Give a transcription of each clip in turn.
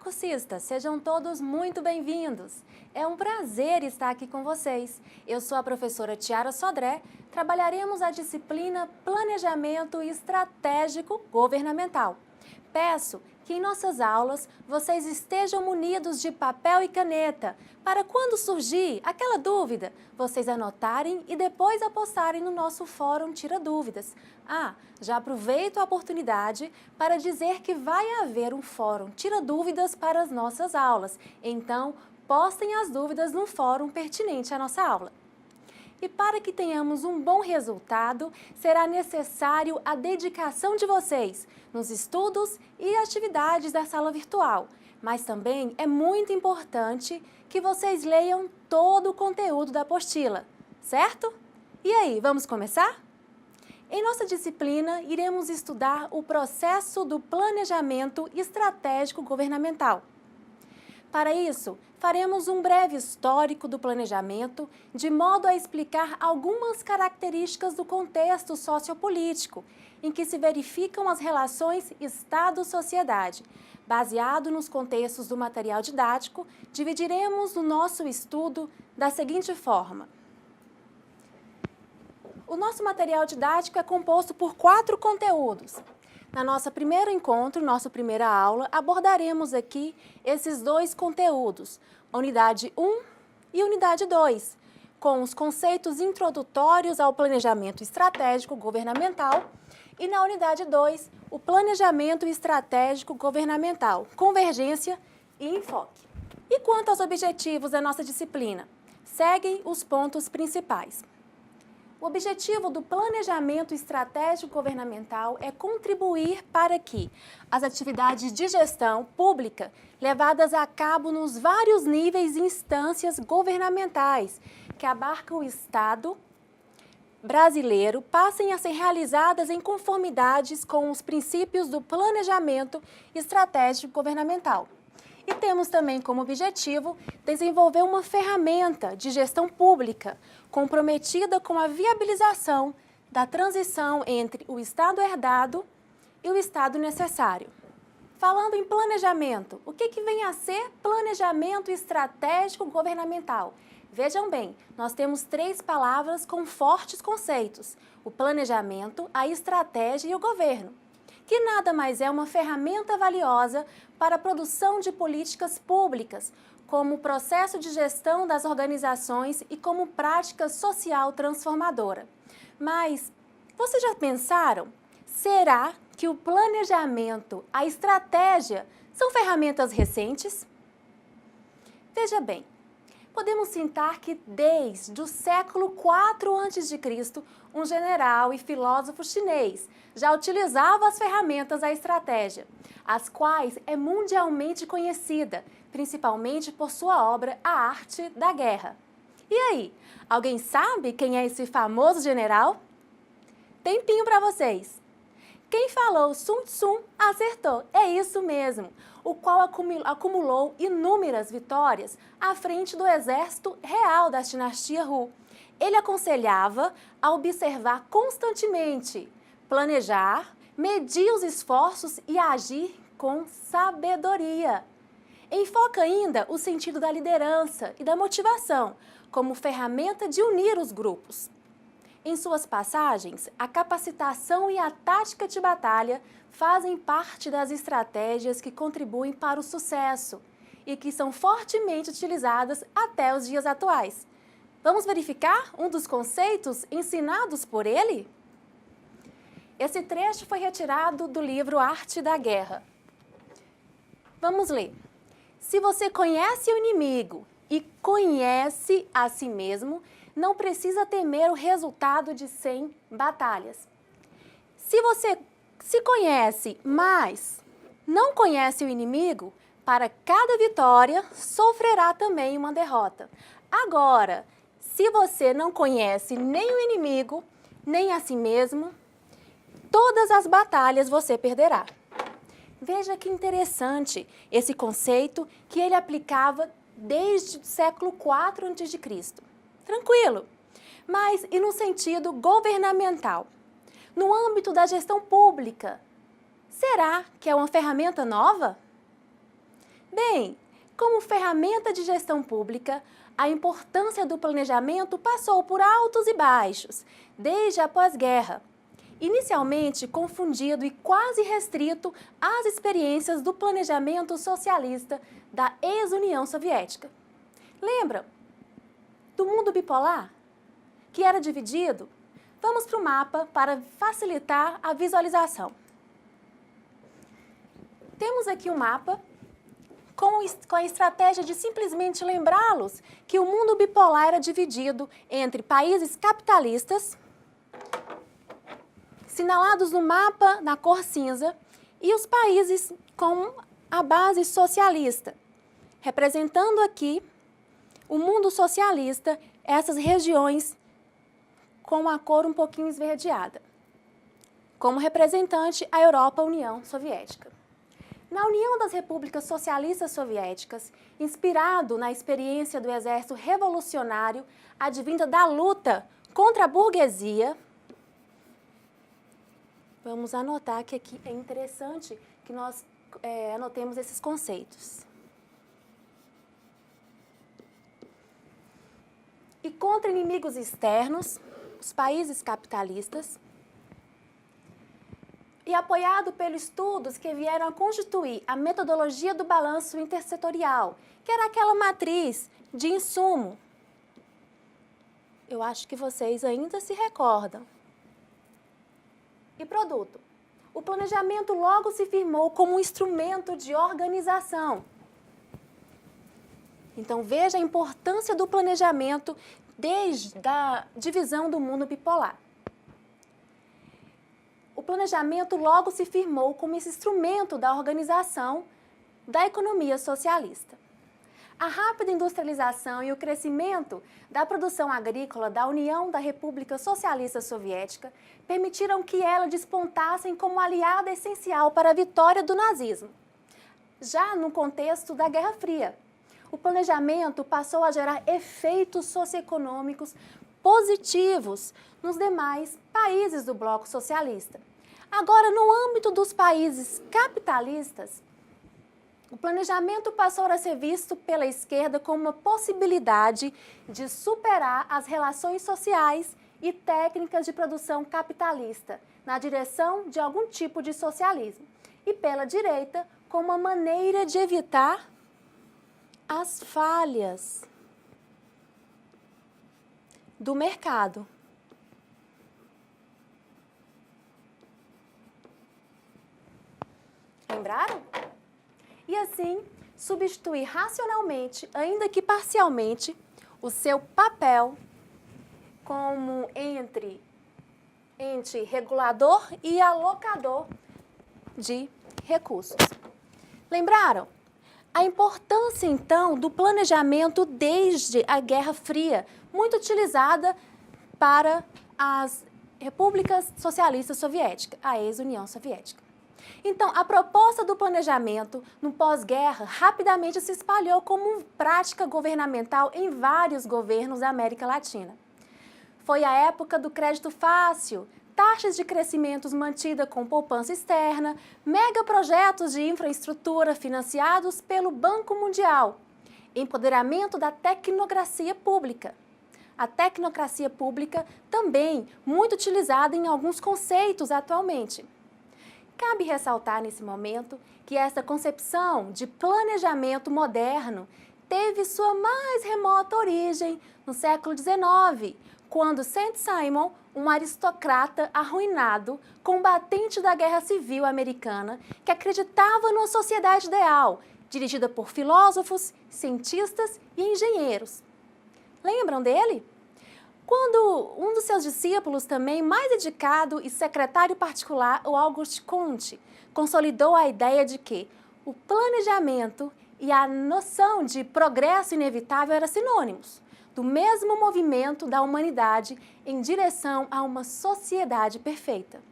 cursistas, sejam todos muito bem-vindos. É um prazer estar aqui com vocês. Eu sou a professora Tiara Sodré. Trabalharemos a disciplina Planejamento Estratégico Governamental. Peço que em nossas aulas vocês estejam munidos de papel e caneta para quando surgir aquela dúvida, vocês anotarem e depois apostarem no nosso fórum Tira Dúvidas. Já aproveito a oportunidade para dizer que vai haver um fórum Tira Dúvidas para as nossas aulas, então postem as dúvidas no fórum pertinente à nossa aula. E para que tenhamos um bom resultado, será necessário a dedicação de vocês nos estudos e atividades da sala virtual. Mas também é muito importante que vocês leiam todo o conteúdo da apostila, certo? E aí, vamos começar? Em nossa disciplina, iremos estudar o processo do planejamento estratégico governamental. Para isso, faremos um breve histórico do planejamento, de modo a explicar algumas características do contexto sociopolítico, em que se verificam as relações Estado-sociedade. Baseado nos contextos do material didático, dividiremos o nosso estudo da seguinte forma. O nosso material didático é composto por 4 conteúdos. Na nossa primeiro encontro, nossa primeira aula, abordaremos aqui esses 2 conteúdos, a unidade 1 e unidade 2, com os conceitos introdutórios ao planejamento estratégico governamental e na unidade 2, o planejamento estratégico governamental, convergência e enfoque. E quanto aos objetivos da nossa disciplina? Seguem os pontos principais. O objetivo do planejamento estratégico governamental é contribuir para que as atividades de gestão pública levadas a cabo nos vários níveis e instâncias governamentais que abarcam o Estado brasileiro passem a ser realizadas em conformidades com os princípios do planejamento estratégico governamental. E temos também como objetivo desenvolver uma ferramenta de gestão pública comprometida com a viabilização da transição entre o Estado herdado e o Estado necessário. Falando em planejamento, o que vem a ser planejamento estratégico governamental? Vejam bem, nós temos 3 palavras com fortes conceitos: o planejamento, a estratégia e o governo, que nada mais é uma ferramenta valiosa para a produção de políticas públicas, como processo de gestão das organizações e como prática social transformadora. Mas, vocês já pensaram? Será que o planejamento, a estratégia, são ferramentas recentes? Veja bem, podemos citar que desde o século IV a.C., um general e filósofo chinês já utilizava as ferramentas da estratégia, as quais é mundialmente conhecida, principalmente por sua obra A Arte da Guerra. E aí, alguém sabe quem é esse famoso general? Tempinho para vocês! Quem falou Sun Tzu acertou, é isso mesmo, o qual acumulou inúmeras vitórias à frente do exército real da dinastia Hu. Ele aconselhava a observar constantemente, planejar, medir os esforços e agir com sabedoria. Enfoca ainda o sentido da liderança e da motivação como ferramenta de unir os grupos. Em suas passagens, a capacitação e a tática de batalha fazem parte das estratégias que contribuem para o sucesso e que são fortemente utilizadas até os dias atuais. Vamos verificar um dos conceitos ensinados por ele? Esse trecho foi retirado do livro Arte da Guerra. Vamos ler. Se você conhece o inimigo e conhece a si mesmo, não precisa temer o resultado de 100 batalhas. Se você se conhece, mas não conhece o inimigo, para cada vitória sofrerá também uma derrota. Agora, se você não conhece nem o inimigo, nem a si mesmo, todas as batalhas você perderá. Veja que interessante esse conceito que ele aplicava desde o século IV a.C. Tranquilo, mas e no sentido governamental? No âmbito da gestão pública, será que é uma ferramenta nova? Bem, como ferramenta de gestão pública, a importância do planejamento passou por altos e baixos, desde a pós-guerra. Inicialmente confundido e quase restrito às experiências do planejamento socialista da ex-União Soviética. Lembram do mundo bipolar, que era dividido? Vamos para o mapa para facilitar a visualização. Temos aqui o mapa com a estratégia de simplesmente lembrá-los que o mundo bipolar era dividido entre países capitalistas, sinalados no mapa na cor cinza, e os países com a base socialista, representando aqui o mundo socialista, essas regiões com a cor um pouquinho esverdeada. Como representante, a Europa, a União Soviética. Na União das Repúblicas Socialistas Soviéticas, inspirado na experiência do exército revolucionário advinda da luta contra a burguesia, vamos anotar que aqui é interessante que nós anotemos esses conceitos. E contra inimigos externos, os países capitalistas, e apoiado pelos estudos que vieram a constituir a metodologia do balanço intersetorial, que era aquela matriz de insumo. Eu acho que vocês ainda se recordam. E produto. O planejamento logo se firmou como um instrumento de organização. Então, veja a importância do planejamento desde a divisão do mundo bipolar. O planejamento logo se firmou como esse instrumento da organização da economia socialista. A rápida industrialização e o crescimento da produção agrícola da União da República Socialista Soviética permitiram que ela despontasse como aliada essencial para a vitória do nazismo. Já no contexto da Guerra Fria, o planejamento passou a gerar efeitos socioeconômicos positivos nos demais países do bloco socialista. Agora, no âmbito dos países capitalistas, o planejamento passou a ser visto pela esquerda como uma possibilidade de superar as relações sociais e técnicas de produção capitalista na direção de algum tipo de socialismo, e pela direita como uma maneira de evitar as falhas do mercado. Lembraram? E assim, substituir racionalmente, ainda que parcialmente, o seu papel como ente regulador e alocador de recursos. Lembraram? A importância, então, do planejamento desde a Guerra Fria, muito utilizada para as repúblicas socialistas soviéticas, a ex-União Soviética. Então, a proposta do planejamento no pós-guerra rapidamente se espalhou como prática governamental em vários governos da América Latina. Foi a época do crédito fácil, taxas de crescimento mantidas com poupança externa, megaprojetos de infraestrutura financiados pelo Banco Mundial, empoderamento da tecnocracia pública. A tecnocracia pública também muito utilizada em alguns conceitos atualmente. Cabe ressaltar nesse momento que essa concepção de planejamento moderno teve sua mais remota origem no século XIX, quando Saint-Simon, um aristocrata arruinado, combatente da Guerra Civil Americana, que acreditava numa sociedade ideal, dirigida por filósofos, cientistas e engenheiros. Lembram dele? Quando um dos seus discípulos, também mais dedicado e secretário particular, o Auguste Comte, consolidou a ideia de que o planejamento e a noção de progresso inevitável eram sinônimos do mesmo movimento da humanidade em direção a uma sociedade perfeita.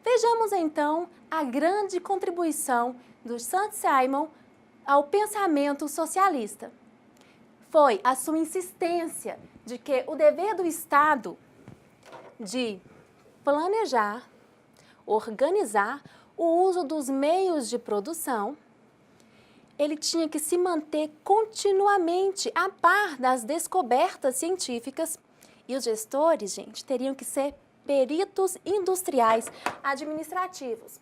Vejamos então a grande contribuição do Saint-Simon ao pensamento socialista. Foi a sua insistência de que o dever do Estado de planejar, organizar o uso dos meios de produção ele tinha que se manter continuamente a par das descobertas científicas e os gestores, gente, teriam que ser peritos industriais administrativos,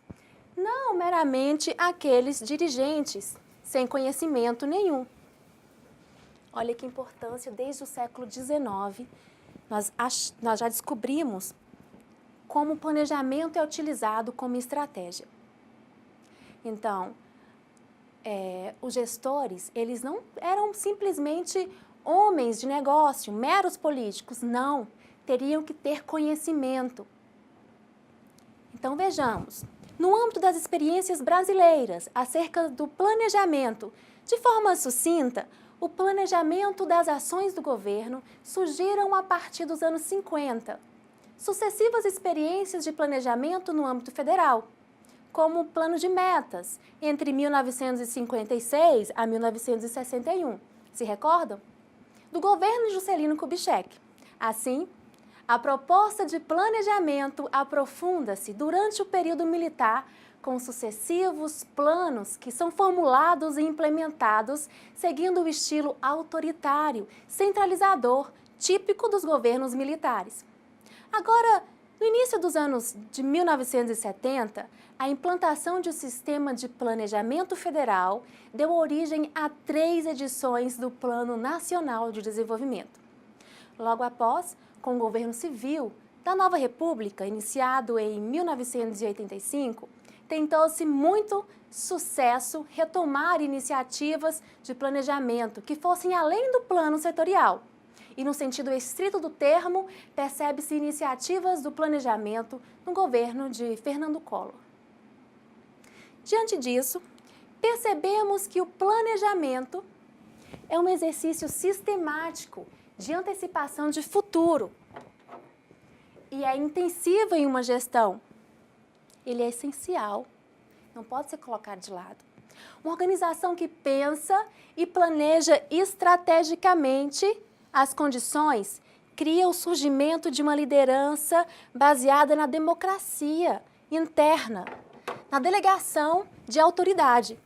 não meramente aqueles dirigentes sem conhecimento nenhum. Olha que importância, desde o século XIX, nós já descobrimos como o planejamento é utilizado como estratégia. Então, os gestores, eles não eram simplesmente homens de negócio, meros políticos, não, teriam que ter conhecimento. Então, vejamos, no âmbito das experiências brasileiras acerca do planejamento, de forma sucinta, o planejamento das ações do governo surgiram a partir dos anos 50. Sucessivas experiências de planejamento no âmbito federal, como o Plano de Metas, entre 1956 a 1961. Se recordam? Do governo Juscelino Kubitschek. Assim, a proposta de planejamento aprofunda-se durante o período militar com sucessivos planos que são formulados e implementados seguindo o estilo autoritário, centralizador, típico dos governos militares. Agora, no início dos anos de 1970, a implantação de um sistema de planejamento federal deu origem a 3 edições do Plano Nacional de Desenvolvimento. Logo após, com o governo civil da nova República, iniciado em 1985, tentou-se muito sucesso retomar iniciativas de planejamento que fossem além do plano setorial. E no sentido estrito do termo, percebe-se iniciativas do planejamento no governo de Fernando Collor. Diante disso, percebemos que o planejamento é um exercício sistemático de antecipação de futuro e é intensivo em uma gestão. Ele é essencial, não pode ser colocado de lado. Uma organização que pensa e planeja estrategicamente as condições cria o surgimento de uma liderança baseada na democracia interna, na delegação de autoridade.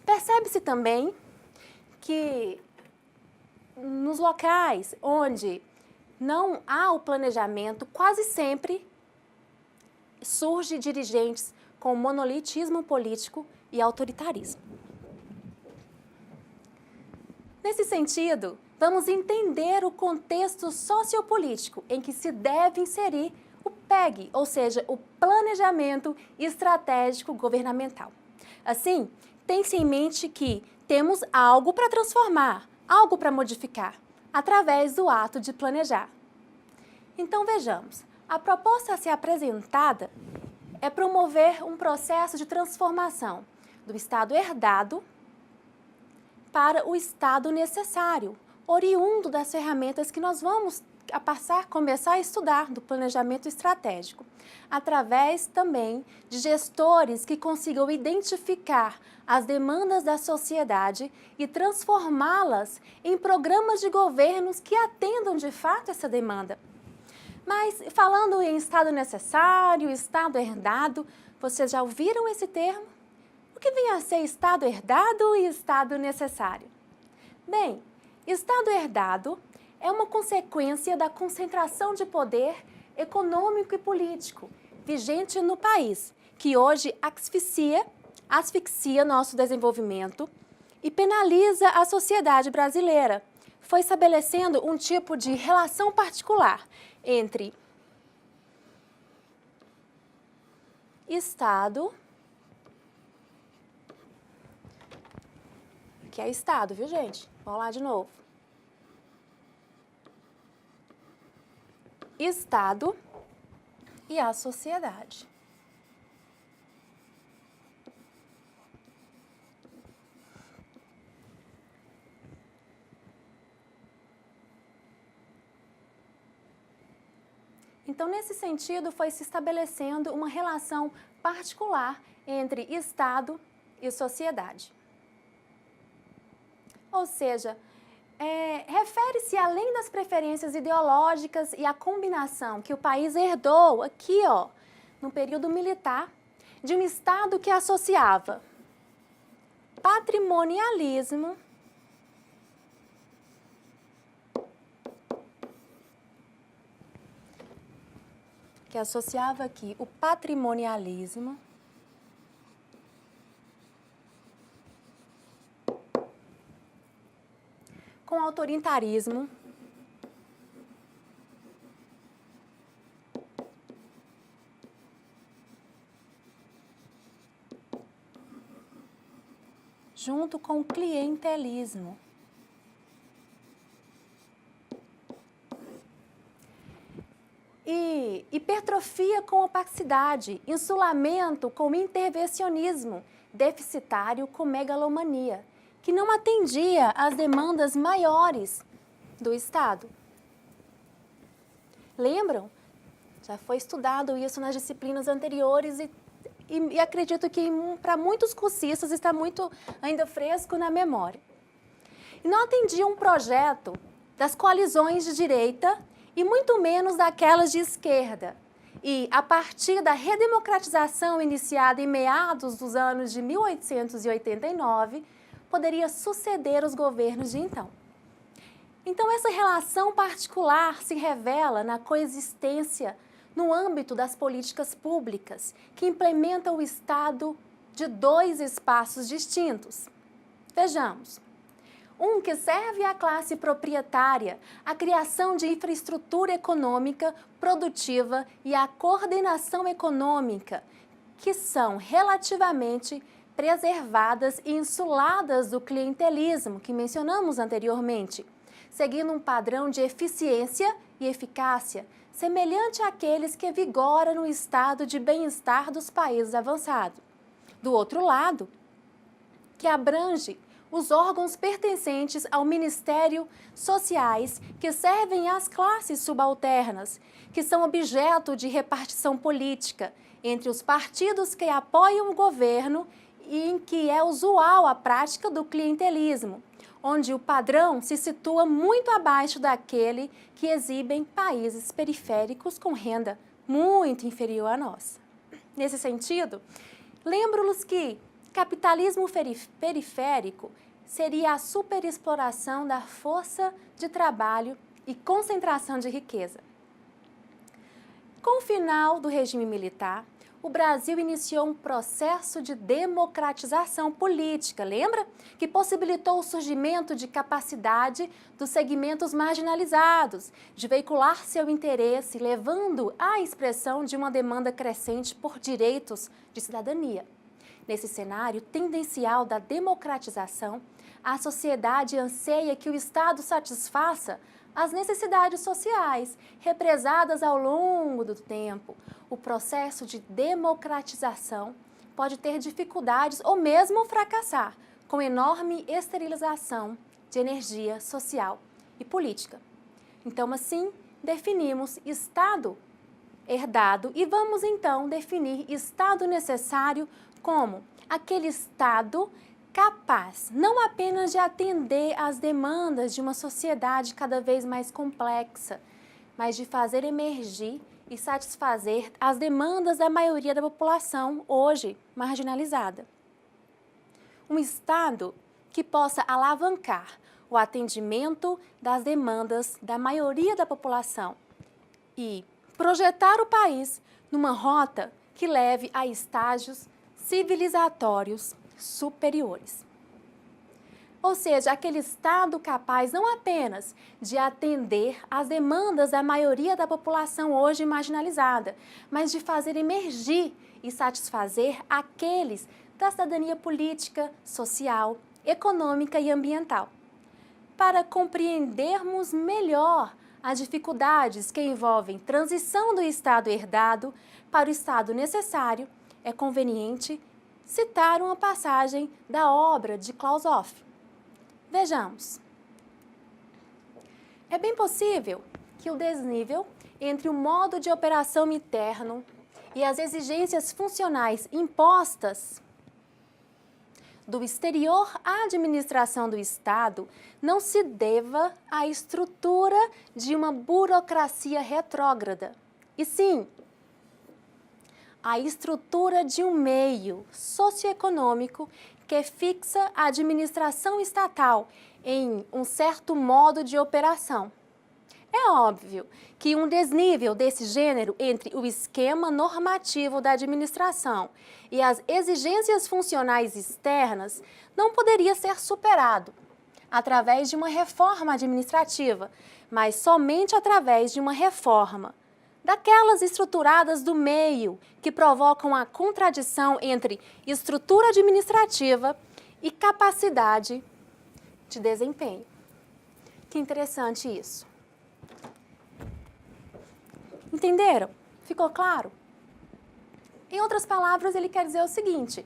Percebe-se também que nos locais onde não há o planejamento, quase sempre surge dirigentes com monolitismo político e autoritarismo. Nesse sentido, vamos entender o contexto sociopolítico em que se deve inserir o PEG, ou seja, o Planejamento Estratégico Governamental. Assim, tem-se em mente que temos algo para transformar, algo para modificar, através do ato de planejar. Então, vejamos, a proposta a ser apresentada é promover um processo de transformação do estado herdado para o estado necessário, oriundo das ferramentas que nós vamos começar a estudar do planejamento estratégico, através também de gestores que consigam identificar as demandas da sociedade e transformá-las em programas de governos que atendam de fato essa demanda. Mas falando em estado necessário, estado herdado, vocês já ouviram esse termo? O que vem a ser estado herdado e estado necessário? Bem, estado herdado é uma consequência da concentração de poder econômico e político vigente no país, que hoje asfixia nosso desenvolvimento e penaliza a sociedade brasileira. Foi estabelecendo um tipo de relação particular entre Estado, que é Estado, viu, gente? Vamos lá de novo. Estado e a sociedade. Então, nesse sentido, foi se estabelecendo uma relação particular entre Estado e sociedade. Ou seja, refere-se além das preferências ideológicas e a combinação que o país herdou aqui, no período militar, de um Estado que associava patrimonialismo que associava aqui o patrimonialismo com autoritarismo junto com o clientelismo. E hipertrofia com opacidade, insulamento com intervencionismo, deficitário com megalomania, que não atendia às demandas maiores do Estado. Lembram? Já foi estudado isso nas disciplinas anteriores e acredito que para muitos cursistas está muito ainda fresco na memória. E não atendia um projeto das coalizões de direita e muito menos daquelas de esquerda. E, a partir da redemocratização iniciada em meados dos anos de 1889, poderia suceder os governos de então. Então, essa relação particular se revela na coexistência no âmbito das políticas públicas, que implementam o Estado de dois espaços distintos. Vejamos. Um que serve à classe proprietária, a criação de infraestrutura econômica, produtiva e a coordenação econômica, que são relativamente preservadas e insuladas do clientelismo, que mencionamos anteriormente, seguindo um padrão de eficiência e eficácia, semelhante àqueles que vigora no estado de bem-estar dos países avançados. Do outro lado, que abrange os órgãos pertencentes ao Ministério Sociais, que servem às classes subalternas, que são objeto de repartição política entre os partidos que apoiam o governo e em que é usual a prática do clientelismo, onde o padrão se situa muito abaixo daquele que exibem países periféricos com renda muito inferior à nossa. Nesse sentido, lembro-los que capitalismo periférico seria a superexploração da força de trabalho e concentração de riqueza. Com o final do regime militar, o Brasil iniciou um processo de democratização política, lembra? Que possibilitou o surgimento de capacidade dos segmentos marginalizados, de veicular seu interesse, levando à expressão de uma demanda crescente por direitos de cidadania. Nesse cenário tendencial da democratização, a sociedade anseia que o Estado satisfaça as necessidades sociais, represadas ao longo do tempo. O processo de democratização pode ter dificuldades ou mesmo fracassar, com enorme esterilização de energia social e política. Então, assim, definimos Estado herdado e vamos, então, definir Estado necessário como aquele Estado capaz não apenas de atender às demandas de uma sociedade cada vez mais complexa, mas de fazer emergir e satisfazer as demandas da maioria da população hoje marginalizada. Um Estado que possa alavancar o atendimento das demandas da maioria da população e projetar o país numa rota que leve a estágios civilizatórios superiores. Ou seja, aquele Estado capaz não apenas de atender às demandas da maioria da população hoje marginalizada, mas de fazer emergir e satisfazer aqueles da cidadania política, social, econômica e ambiental. Para compreendermos melhor as dificuldades que envolvem transição do Estado herdado para o Estado necessário, é conveniente citar uma passagem da obra de Clausewitz. Vejamos. É bem possível que o desnível entre o modo de operação interno e as exigências funcionais impostas do exterior à administração do Estado não se deva à estrutura de uma burocracia retrógrada, e sim a estrutura de um meio socioeconômico que fixa a administração estatal em um certo modo de operação. É óbvio que um desnível desse gênero entre o esquema normativo da administração e as exigências funcionais externas não poderia ser superado através de uma reforma administrativa, mas somente através de uma reforma daquelas estruturadas do meio que provocam a contradição entre estrutura administrativa e capacidade de desempenho. Que interessante isso. Entenderam? Ficou claro? Em outras palavras, ele quer dizer o seguinte: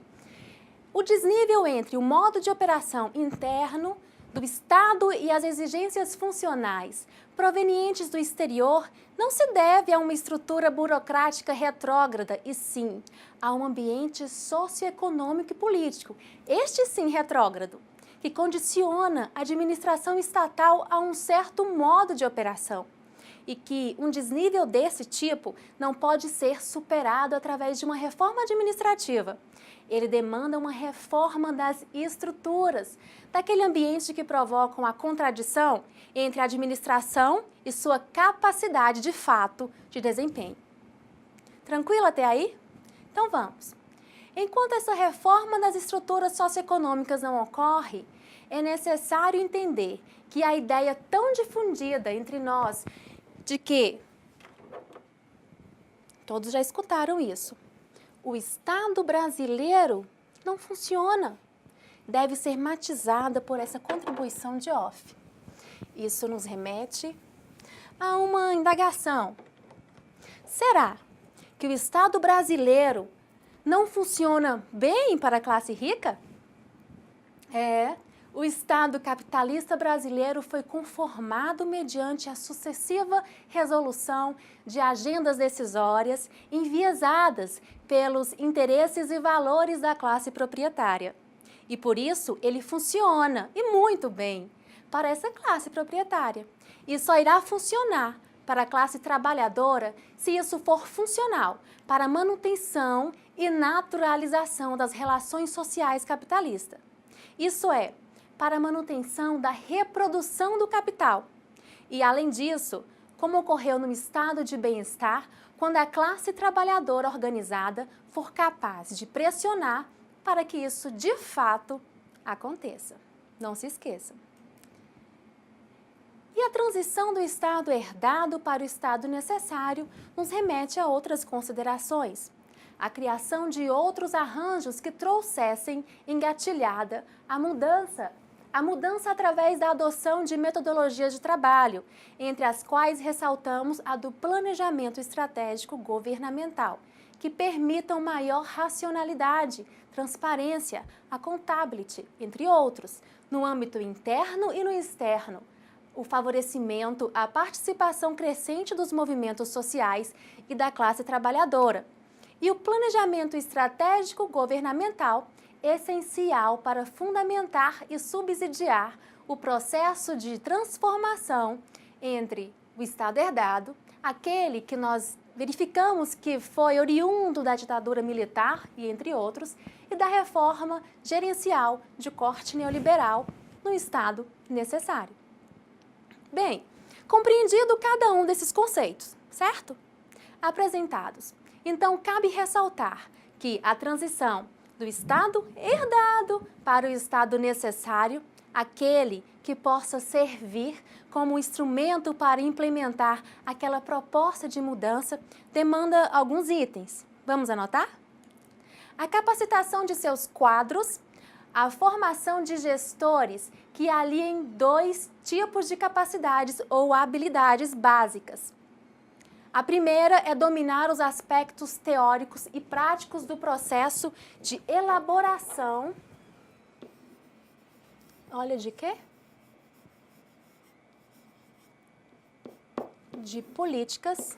o desnível entre o modo de operação interno do Estado e as exigências funcionais provenientes do exterior não se deve a uma estrutura burocrática retrógrada, e sim a um ambiente socioeconômico e político, este sim retrógrado, que condiciona a administração estatal a um certo modo de operação, e que um desnível desse tipo não pode ser superado através de uma reforma administrativa. Ele demanda uma reforma das estruturas, daquele ambiente que provocam a contradição entre a administração e sua capacidade de fato de desempenho. Tranquilo até aí? Então vamos. Enquanto essa reforma das estruturas socioeconômicas não ocorre, é necessário entender que a ideia tão difundida entre nós de que, todos já escutaram isso, o Estado brasileiro não funciona, deve ser matizada por essa contribuição de Hoff. Isso nos remete a uma indagação. Será que o Estado brasileiro não funciona bem para a classe rica? O Estado capitalista brasileiro foi conformado mediante a sucessiva resolução de agendas decisórias enviesadas pelos interesses e valores da classe proprietária. E por isso ele funciona, e muito bem, para essa classe proprietária. E só irá funcionar para a classe trabalhadora se isso for funcional para a manutenção e naturalização das relações sociais capitalistas. Isso é, para a manutenção da reprodução do capital. E, além disso, como ocorreu no estado de bem-estar, quando a classe trabalhadora organizada for capaz de pressionar para que isso, de fato, aconteça. Não se esqueçam. E a transição do estado herdado para o estado necessário nos remete a outras considerações. A criação de outros arranjos que trouxessem engatilhada a mudança através da adoção de metodologias de trabalho, entre as quais ressaltamos a do planejamento estratégico governamental, que permitam maior racionalidade, transparência, accountability, entre outros, no âmbito interno e no externo, o favorecimento à participação crescente dos movimentos sociais e da classe trabalhadora, e o planejamento estratégico governamental, essencial para fundamentar e subsidiar o processo de transformação entre o Estado herdado, aquele que nós verificamos que foi oriundo da ditadura militar, e entre outros, e da reforma gerencial de corte neoliberal no Estado necessário. Bem, compreendido cada um desses conceitos, certo? Apresentados. Então, cabe ressaltar que a transição do Estado herdado para o Estado necessário, aquele que possa servir como instrumento para implementar aquela proposta de mudança, demanda alguns itens. Vamos anotar? A capacitação de seus quadros, a formação de gestores que aliem dois tipos de capacidades ou habilidades básicas. A primeira é dominar os aspectos teóricos e práticos do processo de elaboração. Olha, de quê? De políticas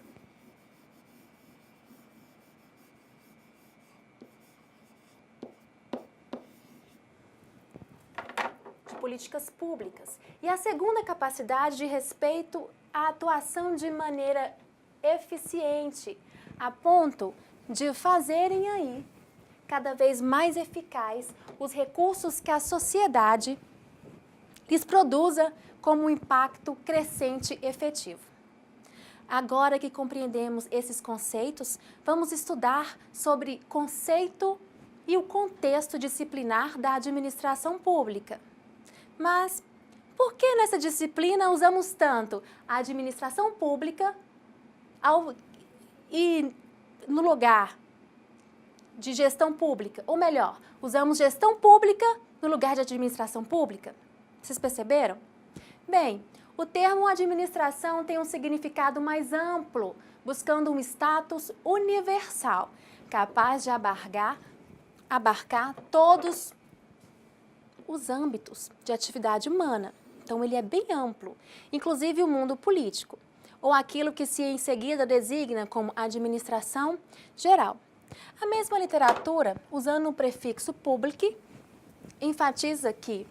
públicas. E a segunda capacidade de respeito à atuação de maneira eficiente, a ponto de fazerem aí cada vez mais eficaz os recursos que a sociedade lhes produza como um impacto crescente e efetivo. Agora que compreendemos esses conceitos, vamos estudar sobre conceito e o contexto disciplinar da administração pública. Mas por que nessa disciplina usamos tanto a administração pública e no lugar de gestão pública? Ou melhor, usamos gestão pública no lugar de administração pública? Vocês perceberam? Bem, o termo administração tem um significado mais amplo, buscando um status universal, capaz de abarcar todos os âmbitos de atividade humana. Então, ele é bem amplo, inclusive o mundo político, ou aquilo que se em seguida designa como administração geral. A mesma literatura, usando o prefixo public, enfatiza que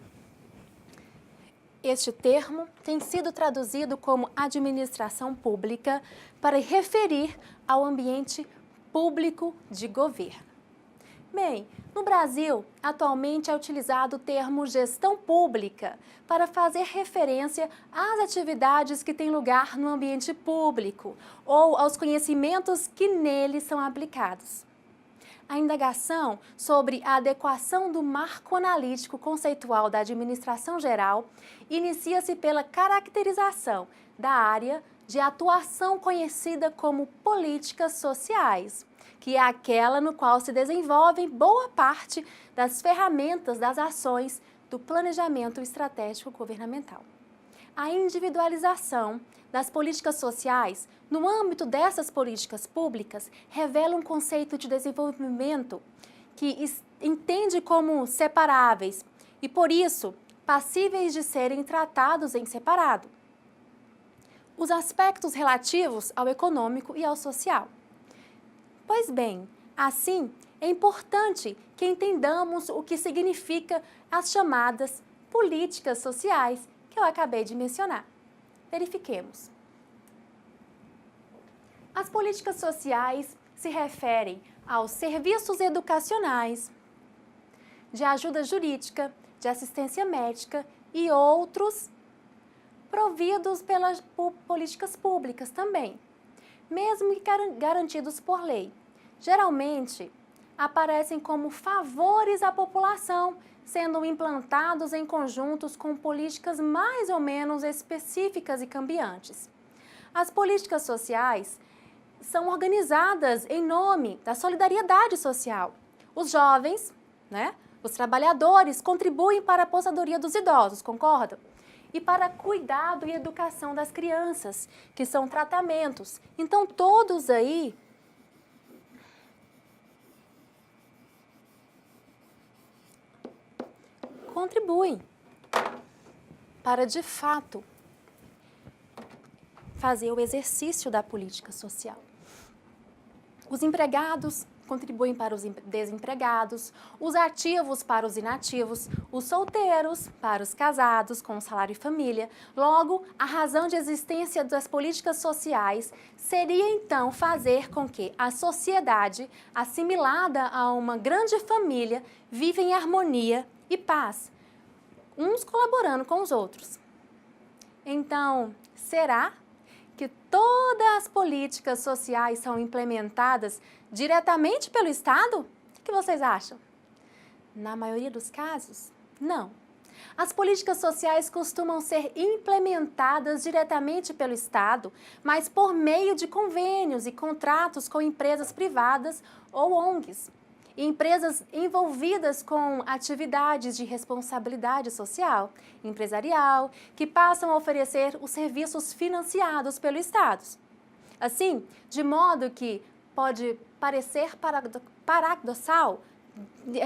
este termo tem sido traduzido como administração pública para referir ao ambiente público de governo. Bem, no Brasil, atualmente é utilizado o termo gestão pública para fazer referência às atividades que têm lugar no ambiente público ou aos conhecimentos que nele são aplicados. A indagação sobre a adequação do marco analítico conceitual da administração geral inicia-se pela caracterização da área de atuação conhecida como políticas sociais, que é aquela no qual se desenvolvem boa parte das ferramentas das ações do planejamento estratégico governamental. A individualização das políticas sociais no âmbito dessas políticas públicas revela um conceito de desenvolvimento que entende como separáveis e, por isso, passíveis de serem tratados em separado os aspectos relativos ao econômico e ao social. Pois bem, assim, é importante que entendamos o que significa as chamadas políticas sociais que eu acabei de mencionar. Verifiquemos. As políticas sociais se referem aos serviços educacionais, de ajuda jurídica, de assistência médica e outros providos pelas políticas públicas também, mesmo que garantidos por lei. Geralmente, aparecem como favores à população, sendo implantados em conjuntos com políticas mais ou menos específicas e cambiantes. As políticas sociais são organizadas em nome da solidariedade social. Os jovens, os trabalhadores contribuem para a aposentadoria dos idosos, concordam? E para cuidado e educação das crianças, que são tratamentos. Então, todos aí contribuem para, de fato, fazer o exercício da política social. Os empregados contribuem para os desempregados, os ativos para os inativos, os solteiros para os casados com salário e família. Logo, a razão de existência das políticas sociais seria, então, fazer com que a sociedade, assimilada a uma grande família, viva em harmonia e paz, uns colaborando com os outros. Então, será que todas as políticas sociais são implementadas diretamente pelo Estado? O que vocês acham? Na maioria dos casos, não. As políticas sociais costumam ser implementadas diretamente pelo Estado, mas por meio de convênios e contratos com empresas privadas ou ONGs, e empresas envolvidas com atividades de responsabilidade social, empresarial, que passam a oferecer os serviços financiados pelo Estado. Assim, de modo que pode parecer paradoxal,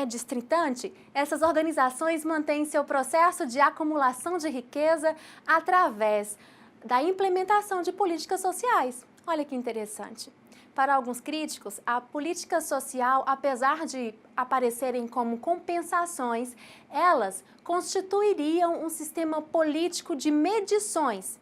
distritante, essas organizações mantêm seu processo de acumulação de riqueza através da implementação de políticas sociais. Olha que interessante. Para alguns críticos, a política social, apesar de aparecerem como compensações, elas constituiriam um sistema político de medições,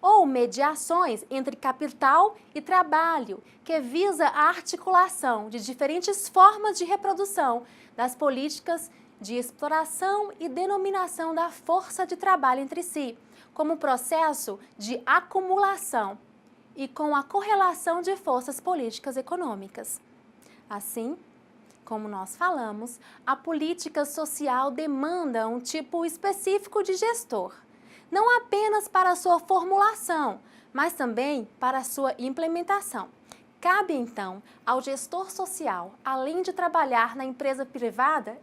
ou mediações entre capital e trabalho, que visa a articulação de diferentes formas de reprodução das políticas de exploração e denominação da força de trabalho entre si, como processo de acumulação e com a correlação de forças políticas econômicas. Assim, como nós falamos, a política social demanda um tipo específico de gestor, não apenas para a sua formulação, mas também para a sua implementação. Cabe, então, ao gestor social, além de trabalhar na empresa privada,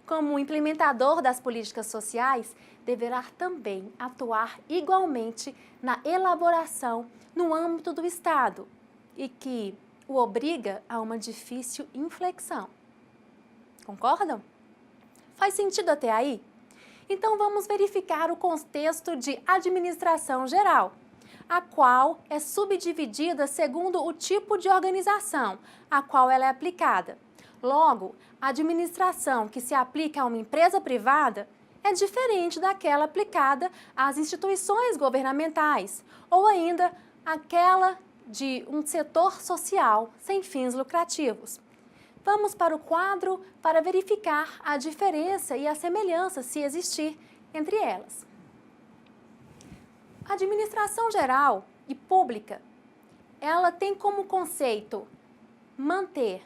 como implementador das políticas sociais, deverá também atuar igualmente na elaboração no âmbito do Estado e que o obriga a uma difícil inflexão. Concordam? Faz sentido até aí? Então vamos verificar o contexto de administração geral, a qual é subdividida segundo o tipo de organização a qual ela é aplicada. Logo, a administração que se aplica a uma empresa privada é diferente daquela aplicada às instituições governamentais ou ainda aquela de um setor social sem fins lucrativos. Vamos para o quadro para verificar a diferença e a semelhança, se existir, entre elas. A administração geral e pública, ela tem como conceito manter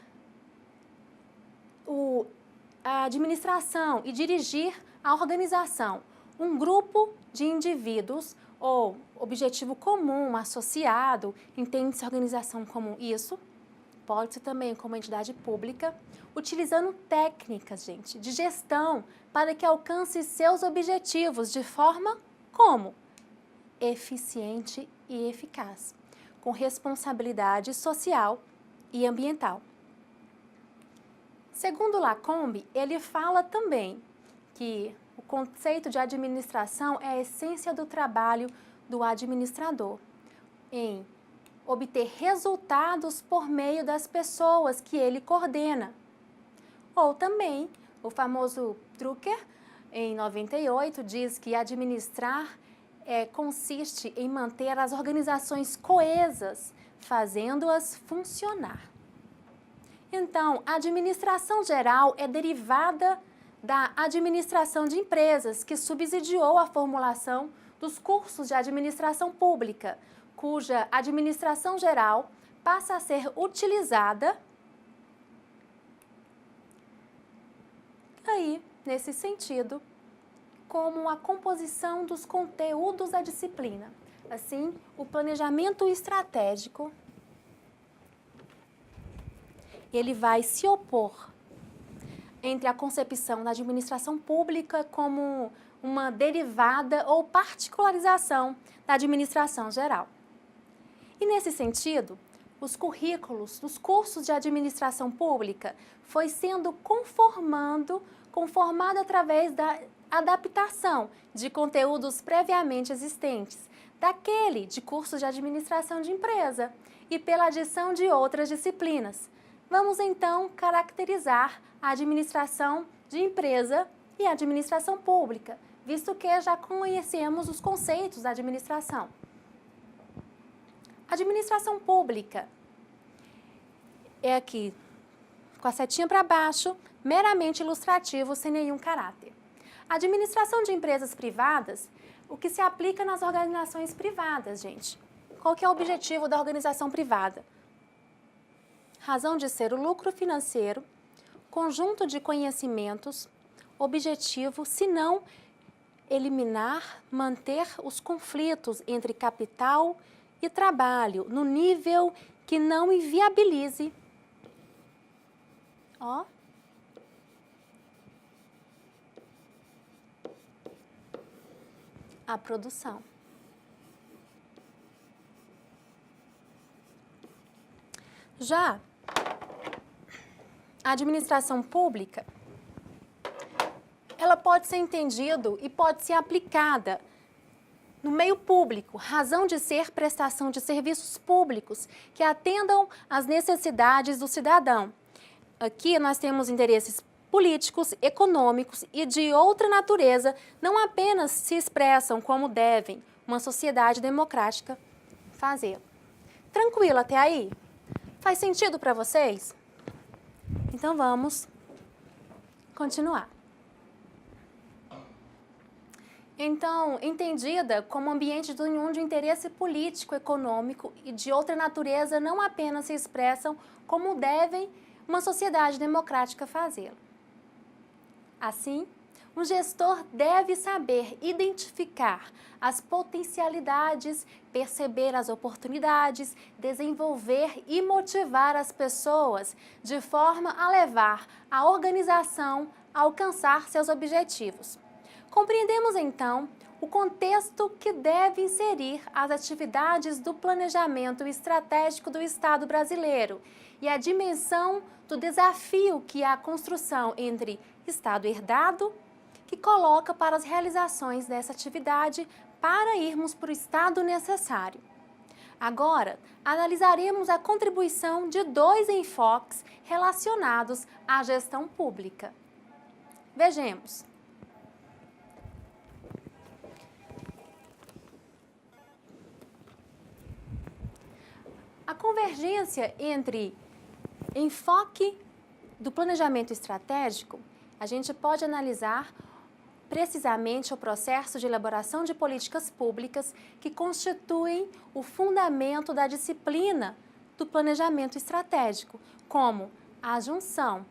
a administração e dirigir a organização, um grupo de indivíduos ou objetivo comum, associado, entende-se organização como isso, pode-se também como entidade pública, utilizando técnicas, gente, de gestão para que alcance seus objetivos de forma como? Eficiente e eficaz, com responsabilidade social e ambiental. Segundo Lacombe, ele fala também que o conceito de administração é a essência do trabalho do administrador, em obter resultados por meio das pessoas que ele coordena. Ou também, o famoso Drucker, em 98, diz que administrar consiste em manter as organizações coesas, fazendo-as funcionar. Então, a administração geral é derivada da administração de empresas, que subsidiou a formulação dos cursos de administração pública, cuja administração geral passa a ser utilizada aí, nesse sentido, como a composição dos conteúdos da disciplina. Assim, o planejamento estratégico, ele vai se opor entre a concepção da administração pública como uma derivada ou particularização da administração geral. E nesse sentido, os currículos dos cursos de administração pública foi sendo conformado através da adaptação de conteúdos previamente existentes, daquele de cursos de administração de empresa e pela adição de outras disciplinas. Vamos então caracterizar a administração de empresa e a administração pública, visto que já conhecemos os conceitos da administração. Administração pública é aqui, com a setinha para baixo, meramente ilustrativo, sem nenhum caráter. A administração de empresas privadas, o que se aplica nas organizações privadas, gente. Qual que é o objetivo da organização privada? Razão de ser o lucro financeiro, conjunto de conhecimentos, objetivo, se não eliminar, manter os conflitos entre capital e trabalho no nível que não inviabilize a produção. Já a administração pública, ela pode ser entendida e pode ser aplicada no meio público, razão de ser prestação de serviços públicos que atendam às necessidades do cidadão. Aqui nós temos interesses políticos, econômicos e de outra natureza, não apenas se expressam como devem, uma sociedade democrática fazê-lo. Tranquilo até aí? Faz sentido para vocês? Então vamos continuar. Então, entendida como ambiente de união de interesse político, econômico e de outra natureza não apenas se expressam como devem uma sociedade democrática fazê-lo. Assim, um gestor deve saber identificar as potencialidades, perceber as oportunidades, desenvolver e motivar as pessoas de forma a levar a organização a alcançar seus objetivos. Compreendemos, então, o contexto que deve inserir as atividades do planejamento estratégico do Estado brasileiro e a dimensão do desafio que é a construção entre Estado herdado, que coloca para as realizações dessa atividade para irmos para o estado necessário. Agora, analisaremos a contribuição de dois enfoques relacionados à gestão pública. Vejamos. A convergência entre enfoque do planejamento estratégico, a gente pode analisar precisamente o processo de elaboração de políticas públicas que constituem o fundamento da disciplina do planejamento estratégico, como a junção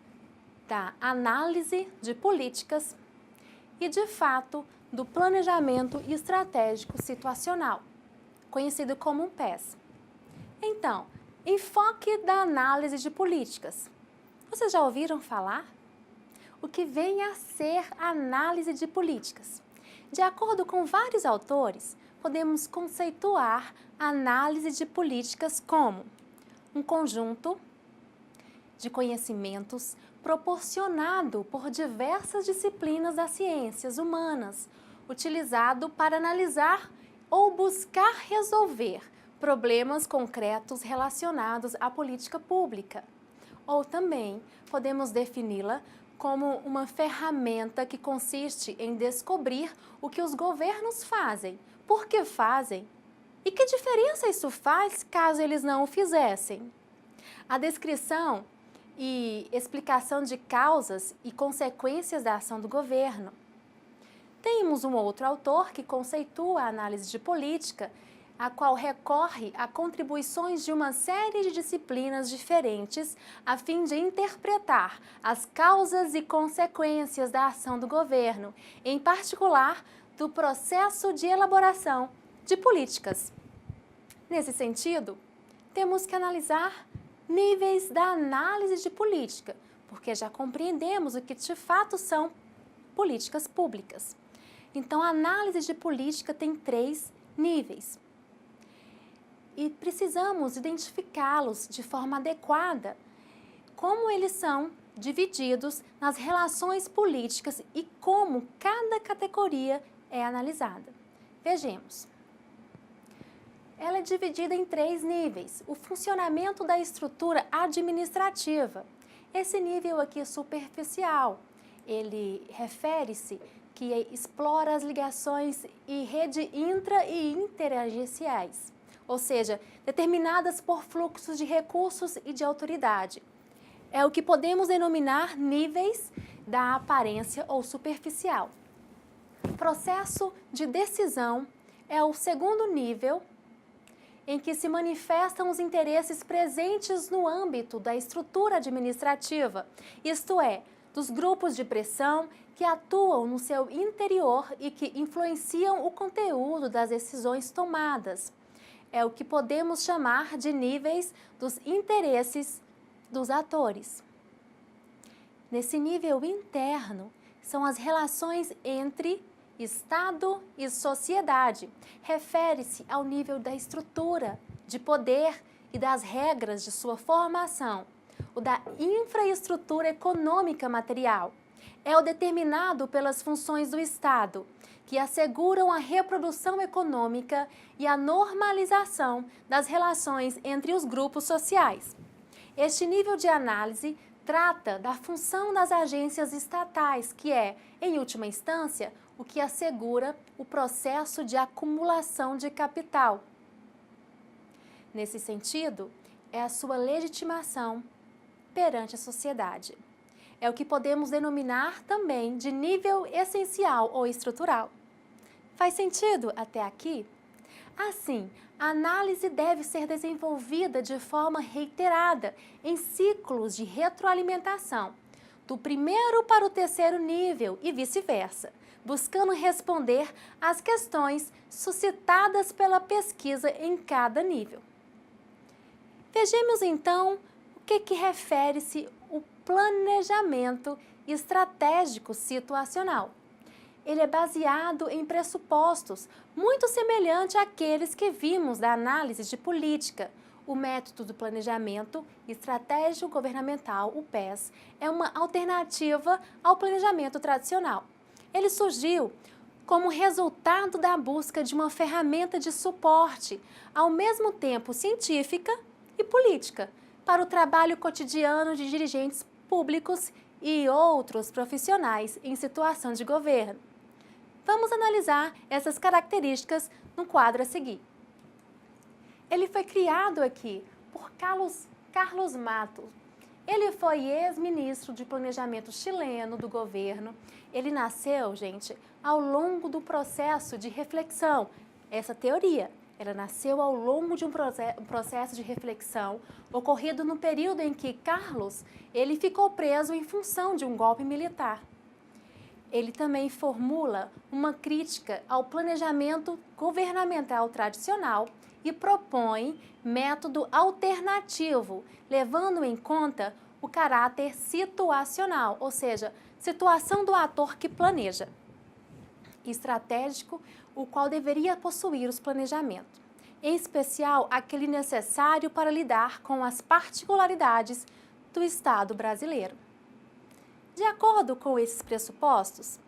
da análise de políticas e, de fato, do planejamento estratégico situacional, conhecido como um PES. Então, enfoque da análise de políticas. Vocês já ouviram falar? O que vem a ser a análise de políticas? De acordo com vários autores, podemos conceituar a análise de políticas como um conjunto de conhecimentos proporcionado por diversas disciplinas das ciências humanas, utilizado para analisar ou buscar resolver problemas concretos relacionados à política pública. Ou também podemos defini-la como uma ferramenta que consiste em descobrir o que os governos fazem, por que fazem e que diferença isso faz caso eles não o fizessem. A descrição e explicação de causas e consequências da ação do governo. Temos um outro autor que conceitua a análise de política, a qual recorre a contribuições de uma série de disciplinas diferentes a fim de interpretar as causas e consequências da ação do governo, em particular do processo de elaboração de políticas. Nesse sentido, temos que analisar níveis da análise de política, porque já compreendemos o que de fato são políticas públicas. Então, a análise de política tem 3 níveis. E precisamos identificá-los de forma adequada, como eles são divididos nas relações políticas e como cada categoria é analisada. Vejamos. Ela é dividida em 3 níveis. O funcionamento da estrutura administrativa. Esse nível aqui é superficial. Ele refere-se que explora as ligações e rede intra- e interagenciais, ou seja, determinadas por fluxos de recursos e de autoridade. É o que podemos denominar níveis da aparência ou superficial. Processo de decisão é o segundo nível em que se manifestam os interesses presentes no âmbito da estrutura administrativa, isto é, dos grupos de pressão que atuam no seu interior e que influenciam o conteúdo das decisões tomadas. É o que podemos chamar de níveis dos interesses dos atores. Nesse nível interno, são as relações entre Estado e sociedade. Refere-se ao nível da estrutura, de poder e das regras de sua formação. O da infraestrutura econômica material. É o determinado pelas funções do Estado, que asseguram a reprodução econômica e a normalização das relações entre os grupos sociais. Este nível de análise trata da função das agências estatais, que é, em última instância, o que assegura o processo de acumulação de capital. Nesse sentido, é a sua legitimação perante a sociedade. É o que podemos denominar também de nível essencial ou estrutural. Faz sentido até aqui? Assim, a análise deve ser desenvolvida de forma reiterada, em ciclos de retroalimentação, do primeiro para o terceiro nível e vice-versa, buscando responder às questões suscitadas pela pesquisa em cada nível. Vejamos então o que refere-se o planejamento estratégico situacional. Ele é baseado em pressupostos muito semelhantes àqueles que vimos da análise de política. O método do planejamento estratégico governamental, o PES, é uma alternativa ao planejamento tradicional. Ele surgiu como resultado da busca de uma ferramenta de suporte, ao mesmo tempo científica e política, para o trabalho cotidiano de dirigentes públicos e outros profissionais em situação de governo. Vamos analisar essas características no quadro a seguir. Ele foi criado aqui por Carlos Matos. Ele foi ex-ministro de planejamento chileno do governo. Ele nasceu, gente, ao longo do processo de reflexão. Essa teoria, ela nasceu ao longo de um processo de reflexão ocorrido no período em que Carlos ele ficou preso em função de um golpe militar. Ele também formula uma crítica ao planejamento governamental tradicional e propõe método alternativo, levando em conta o caráter situacional, ou seja, situação do ator que planeja, estratégico, o qual deveria possuir os planejamentos, em especial aquele necessário para lidar com as particularidades do Estado brasileiro. De acordo com esses pressupostos,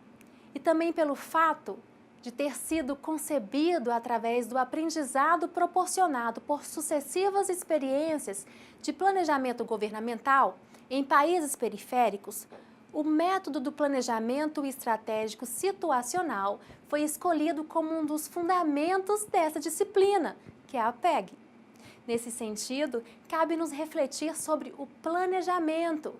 e também pelo fato de ter sido concebido através do aprendizado proporcionado por sucessivas experiências de planejamento governamental em países periféricos, o método do planejamento estratégico situacional foi escolhido como um dos fundamentos dessa disciplina, que é a PEG. Nesse sentido, cabe-nos refletir sobre o planejamento,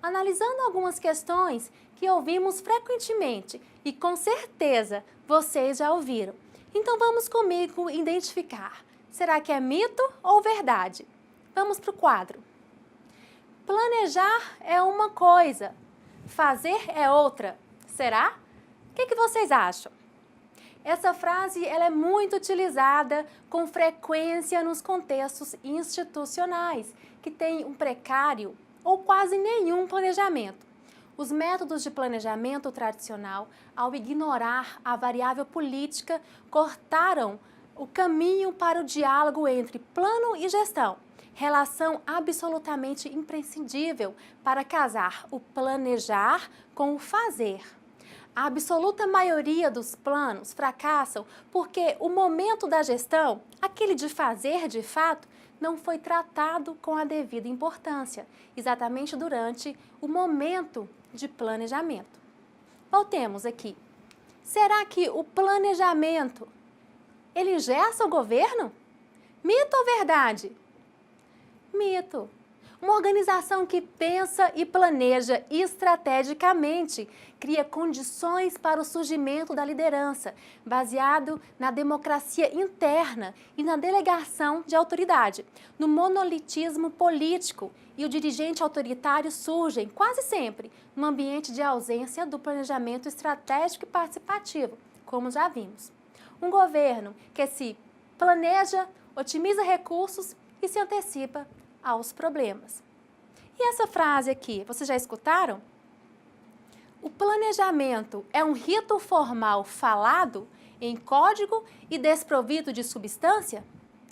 analisando algumas questões que ouvimos frequentemente e com certeza vocês já ouviram. Então vamos comigo identificar. Será que é mito ou verdade? Vamos para o quadro. Planejar é uma coisa, fazer é outra. Será? O que vocês acham? Essa frase ela é muito utilizada com frequência nos contextos institucionais, que têm um precário ou quase nenhum planejamento. Os métodos de planejamento tradicional, ao ignorar a variável política, cortaram o caminho para o diálogo entre plano e gestão, relação absolutamente imprescindível para casar o planejar com o fazer. A absoluta maioria dos planos fracassam porque o momento da gestão, aquele de fazer de fato, não foi tratado com a devida importância, exatamente durante o momento de planejamento. Voltemos aqui. Será que o planejamento, ele engessa o governo? Mito ou verdade? Mito. Uma organização que pensa e planeja estrategicamente cria condições para o surgimento da liderança, baseado na democracia interna e na delegação de autoridade, no monolitismo político, e o dirigente autoritário surgem quase sempre num ambiente de ausência do planejamento estratégico e participativo, como já vimos. Um governo que se planeja, otimiza recursos e se antecipa aos problemas. E essa frase aqui, vocês já escutaram? O planejamento é um rito formal falado em código e desprovido de substância?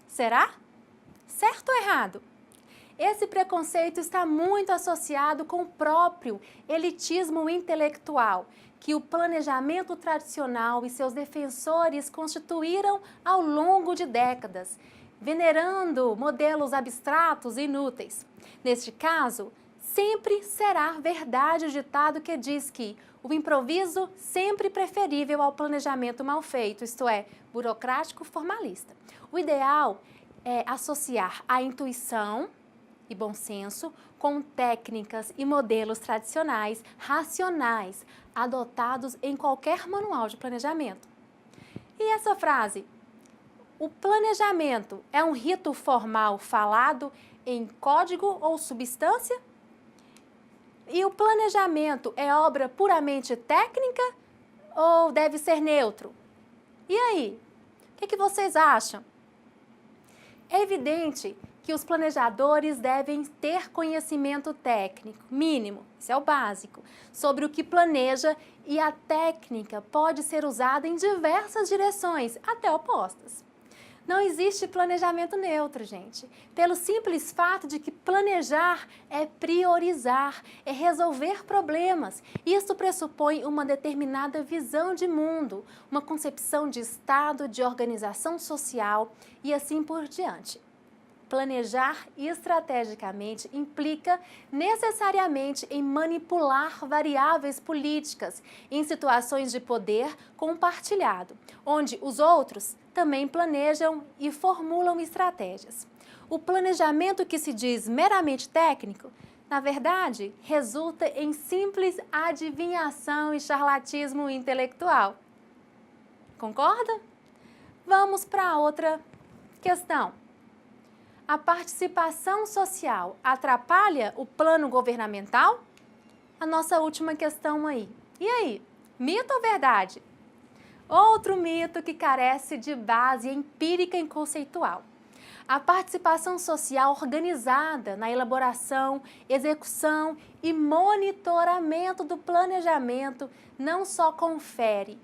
Será? Certo ou errado? Esse preconceito está muito associado com o próprio elitismo intelectual, que o planejamento tradicional e seus defensores constituíram ao longo de décadas, venerando modelos abstratos e inúteis. Neste caso, Sempre será verdade o ditado que diz que o improviso sempre preferível ao planejamento mal feito, isto é, burocrático formalista. O ideal é associar a intuição e bom senso com técnicas e modelos tradicionais, racionais, adotados em qualquer manual de planejamento. E essa frase? O planejamento é um rito formal falado em código ou substância? E o planejamento é obra puramente técnica ou deve ser neutro? E aí? O que vocês acham? É evidente que os planejadores devem ter conhecimento técnico, mínimo, isso é o básico, sobre o que planeja, e a técnica pode ser usada em diversas direções, até opostas. Não existe planejamento neutro, gente, pelo simples fato de que planejar é priorizar, é resolver problemas. Isso pressupõe uma determinada visão de mundo, uma concepção de Estado, de organização social e assim por diante. Planejar estrategicamente implica necessariamente em manipular variáveis políticas em situações de poder compartilhado, onde os outros também planejam e formulam estratégias. O planejamento que se diz meramente técnico, na verdade, resulta em simples adivinhação e charlatismo intelectual. Concorda? Vamos para outra questão. A participação social atrapalha o plano governamental? A nossa última questão aí. E aí, mito ou verdade? Outro mito que carece de base empírica e conceitual. A participação social organizada na elaboração, execução e monitoramento do planejamento não só confere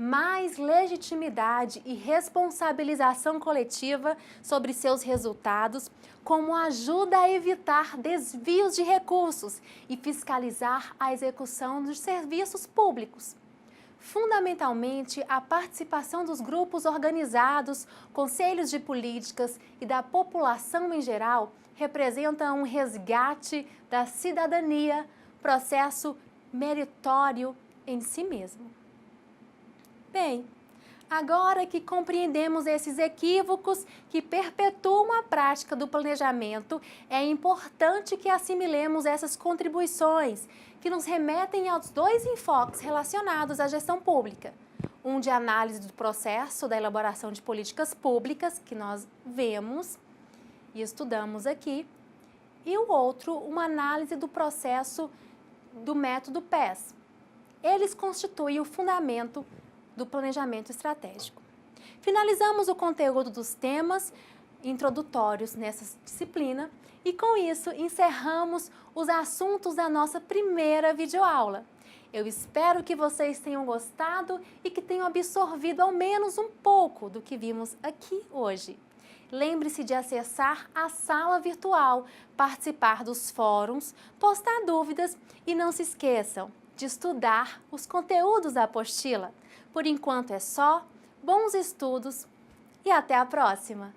mais legitimidade e responsabilização coletiva sobre seus resultados, como ajuda a evitar desvios de recursos e fiscalizar a execução dos serviços públicos. Fundamentalmente, a participação dos grupos organizados, conselhos de políticas e da população em geral representa um resgate da cidadania, processo meritório em si mesmo. Bem, agora que compreendemos esses equívocos que perpetuam a prática do planejamento, é importante que assimilemos essas contribuições que nos remetem aos dois enfoques relacionados à gestão pública. Um de análise do processo da elaboração de políticas públicas, que nós vemos e estudamos aqui, e o outro, uma análise do processo do método PES. Eles constituem o fundamento do planejamento estratégico. Finalizamos o conteúdo dos temas introdutórios nessa disciplina e, com isso, encerramos os assuntos da nossa primeira videoaula. Eu espero que vocês tenham gostado e que tenham absorvido ao menos um pouco do que vimos aqui hoje. Lembre-se de acessar a sala virtual, participar dos fóruns, postar dúvidas e não se esqueçam de estudar os conteúdos da apostila. Por enquanto é só, bons estudos e até a próxima!